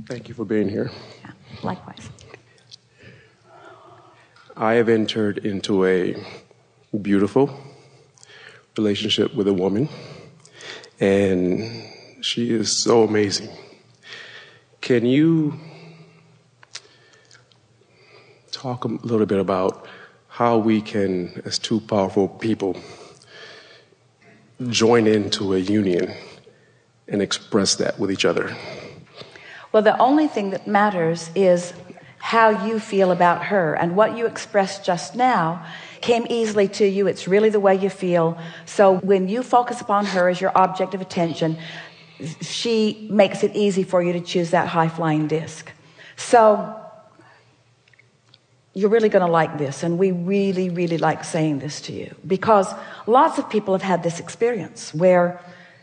Thank you for being here. Yeah, likewise. I have entered into a beautiful relationship with a woman, and she is so amazing. Can you talk a little bit about how we can, as two powerful people, join into a union and express that with each other? Well, the only thing that matters is how you feel about her, and what you expressed just now came easily to you. It's really the way you feel. So when you focus upon her as your object of attention, she makes it easy for you to choose that high-flying disc. So you're really going to like this, and we really, really like saying this to you, because lots of people have had this experience where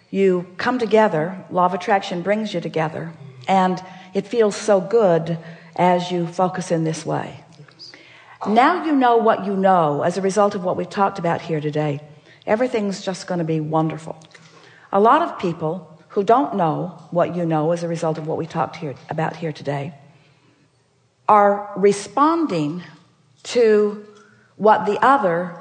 you come together, law of attraction brings you together, and it feels so good as you focus in this way. Now you know what you know as a result of what we've talked about here today. Everything's just going to be wonderful. A lot of people who don't know what you know as a result of what we talked about here today are responding to what the other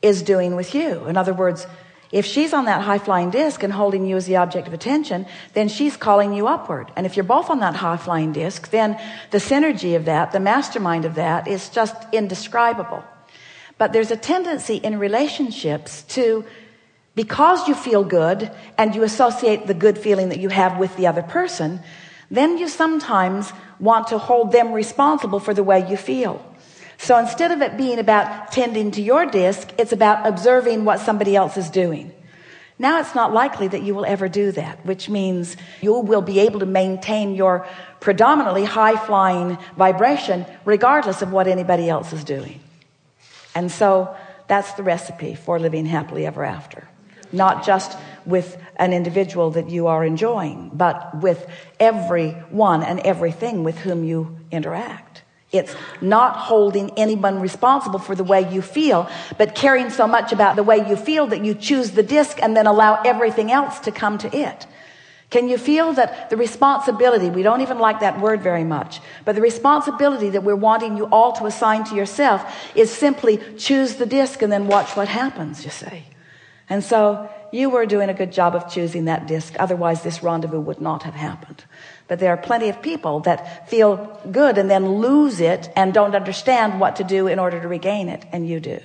is doing with you. In other words, if she's on that high-flying disc and holding you as the object of attention, then she's calling you upward. And if you're both on that high-flying disc, then the synergy of that, the mastermind of that, is just indescribable. But there's a tendency in relationships to, because you feel good and you associate the good feeling that you have with the other person, then you sometimes want to hold them responsible for the way you feel. So instead of it being about tending to your disc, it's about observing what somebody else is doing. Now it's not likely that you will ever do that, which means you will be able to maintain your predominantly high-flying vibration regardless of what anybody else is doing. And so that's the recipe for living happily ever after. Not just with an individual that you are enjoying, but with everyone and everything with whom you interact. It's not holding anyone responsible for the way you feel, but caring so much about the way you feel that you choose the disc and then allow everything else to come to it. Can you feel that the responsibility, we don't even like that word very much, but the responsibility that we're wanting you all to assign to yourself is simply choose the disc and then watch what happens, you see. And so you were doing a good job of choosing that disc. Otherwise, this rendezvous would not have happened. But there are plenty of people that feel good and then lose it and don't understand what to do in order to regain it. And you do.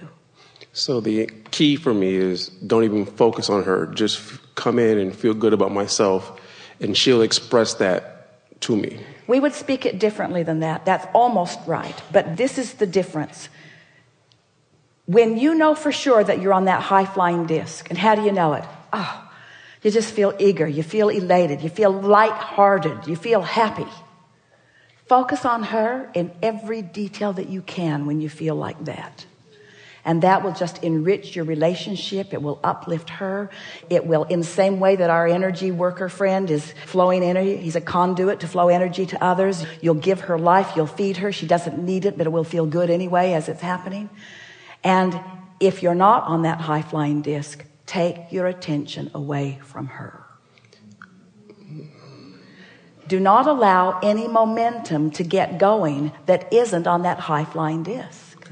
So the key for me is don't even focus on her. Just come in and feel good about myself, and she'll express that to me. We would speak it differently than that. That's almost right. But this is the difference. When you know for sure that you're on that high-flying disc, and how do you know it? Oh, you just feel eager, you feel elated, you feel lighthearted, you feel happy. Focus on her in every detail that you can when you feel like that. And that will just enrich your relationship. It will uplift her. It will, in the same way that our energy worker friend is flowing energy, he's a conduit to flow energy to others. You'll give her life, you'll feed her. She doesn't need it, but it will feel good anyway as it's happening. And if you're not on that high-flying disc, take your attention away from her. Do not allow any momentum to get going that isn't on that high-flying disc.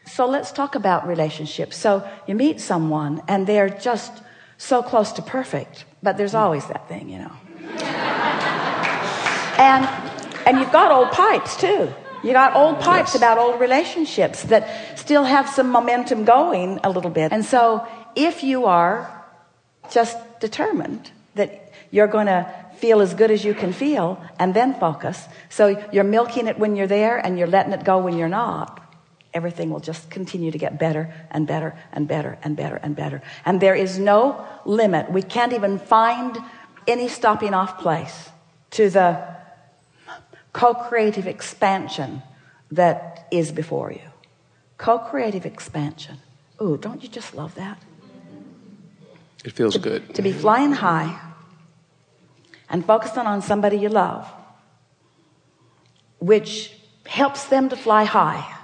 So let's talk about relationships. So you meet someone and they're just so close to perfect, but there's always that thing, you know. And you've got old pipes too. You got old pipes about old relationships that still have some momentum going a little bit. And so if you are just determined that you're going to feel as good as you can feel and then focus, so you're milking it when you're there and you're letting it go when you're not, everything will just continue to get better and better and better and better and better. And there is no limit. We can't even find any stopping off place to the co-creative expansion that is before you. Co-creative expansion. Ooh, don't you just love that? It feels good. To be flying high and focusing on somebody you love, which helps them to fly high.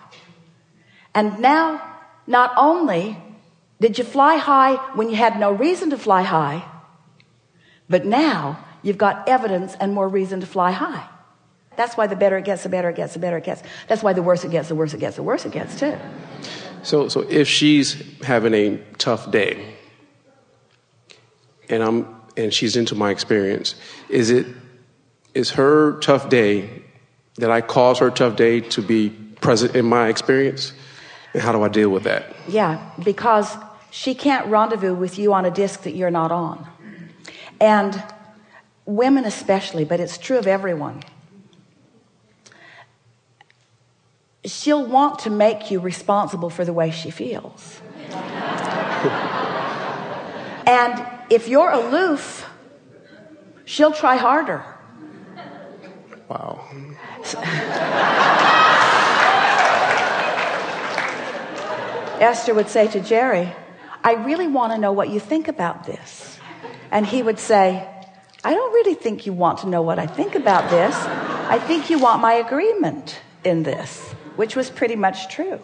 And now, not only did you fly high when you had no reason to fly high, but now you've got evidence and more reason to fly high. That's why the better it gets, the better it gets, the better it gets. That's why the worse it gets, the worse it gets, the worse it gets too. So if she's having a tough day and she's into my experience, is her tough day that I cause her tough day to be present in my experience? And how do I deal with that? Yeah, because she can't rendezvous with you on a disc that you're not on. And women especially, but it's true of everyone. She'll want to make you responsible for the way she feels. And if you're aloof, she'll try harder. Wow. Esther would say to Jerry, I really want to know what you think about this. And he would say, I don't really think you want to know what I think about this. I think you want my agreement in this, which was pretty much true.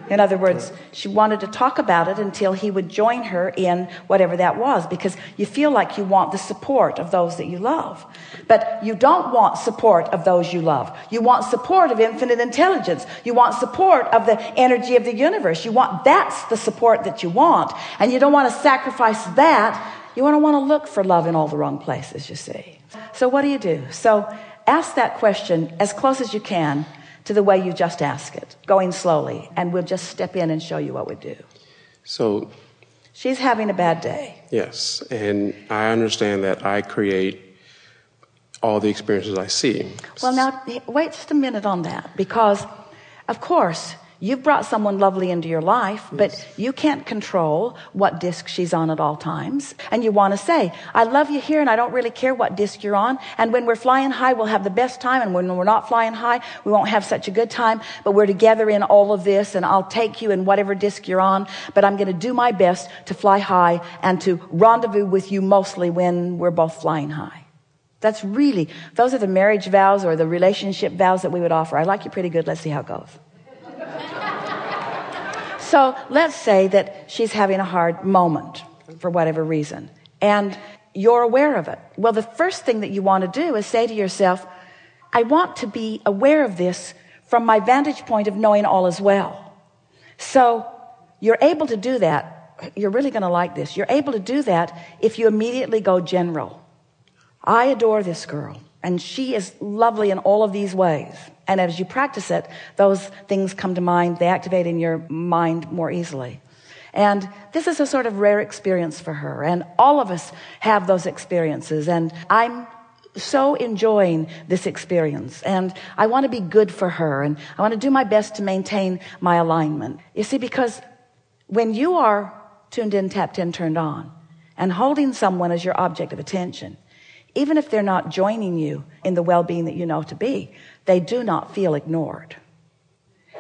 In other words, she wanted to talk about it until he would join her in whatever that was, because you feel like you want the support of those that you love. But you don't want support of those you love. You want support of infinite intelligence. You want support of the energy of the universe. That's the support that you want. And you don't want to sacrifice that. You don't want to look for love in all the wrong places, you see. So what do? So ask that question as close as you can to the way you just ask it, going slowly, and we'll just step in and show you what we do. So she's having a bad day. Yes, and I understand that I create all the experiences I see. Well, now, wait just a minute on that, because, of course, you've brought someone lovely into your life, but you can't control what disc she's on at all times. And you want to say, I love you here and I don't really care what disc you're on. And when we're flying high, we'll have the best time. And when we're not flying high, we won't have such a good time. But we're together in all of this, and I'll take you in whatever disc you're on. But I'm going to do my best to fly high and to rendezvous with you mostly when we're both flying high. Those are the marriage vows or the relationship vows that we would offer. I like you pretty good. Let's see how it goes. So let's say that she's having a hard moment for whatever reason, and you're aware of it. Well, the first thing that you want to do is say to yourself, I want to be aware of this from my vantage point of knowing all is well. So you're able to do that. You're really going to like this. You're able to do that if you immediately go general. I adore this girl, and she is lovely in all of these ways. And as you practice it, those things come to mind. They activate in your mind more easily. And this is a sort of rare experience for her. And all of us have those experiences. And I'm so enjoying this experience. And I want to be good for her. And I want to do my best to maintain my alignment. You see, because when you are tuned in, tapped in, turned on, and holding someone as your object of attention, even if they're not joining you in the well-being that you know to be, they do not feel ignored.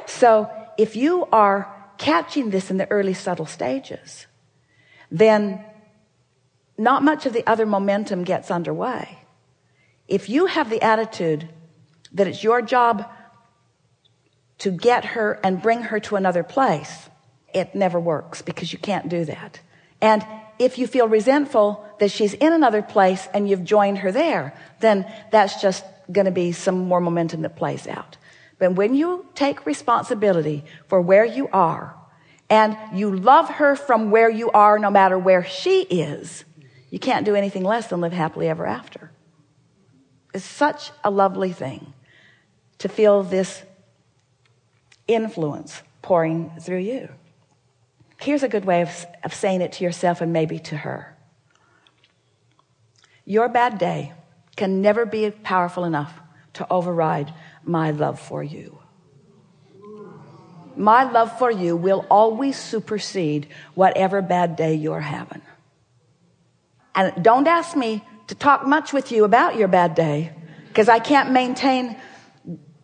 So if you are catching this in the early subtle stages, then not much of the other momentum gets underway. If you have the attitude that it's your job to get her and bring her to another place, it never works, because you can't do that. And if you feel resentful that she's in another place and you've joined her there, then that's just going to be some more momentum that plays out. But when you take responsibility for where you are and you love her from where you are, no matter where she is, you can't do anything less than live happily ever after. It's such a lovely thing to feel this influence pouring through you. Here's a good way of saying it to yourself and maybe to her. Your bad day can never be powerful enough to override my love for you. My love for you will always supersede whatever bad day you're having. And don't ask me to talk much with you about your bad day, because I can't maintain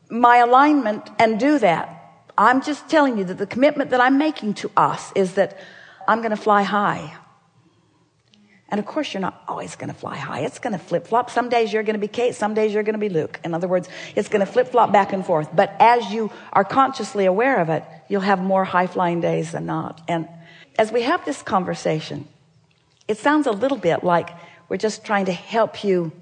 my alignment and do that. I'm just telling you that the commitment that I'm making to us is that I'm going to fly high. And of course, you're not always going to fly high. It's going to flip-flop. Some days you're going to be Kate. Some days you're going to be Luke. In other words, it's going to flip-flop back and forth. But as you are consciously aware of it, you'll have more high-flying days than not. And as we have this conversation, it sounds a little bit like we're just trying to help you